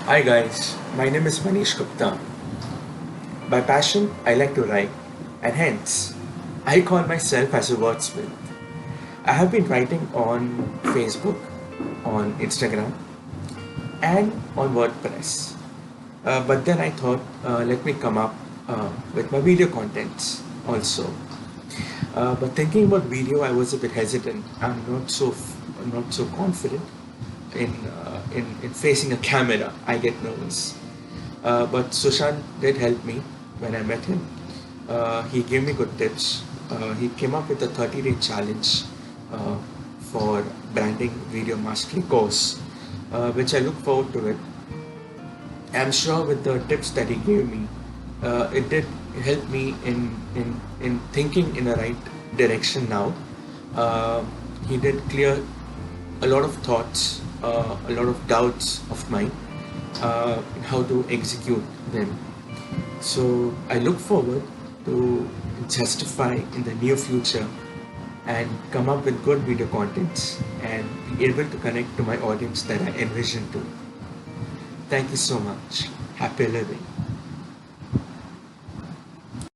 Hi guys, my name is Manish Gupta. By passion, I like to write, and hence, I call myself as a wordsmith. I have been writing on Facebook, on Instagram, and on WordPress. But then I thought, let me come up with my video contents also. But thinking about video, I was a bit hesitant. I'm not so confident in facing a camera. I get nervous. But Sushant did help me when I met him. He gave me good tips. He came up with a 30-day challenge uh, for branding video mastery course, which I look forward to it. I'm sure with the tips that he gave me, it did help me in thinking in the right direction now. Uh, he did clear a lot of thoughts, a lot of doubts of mine, how to execute them. So I look forward to justify in the near future and come up with good video contents and be able to connect to my audience that I envision to. Thank you so much. Happy living.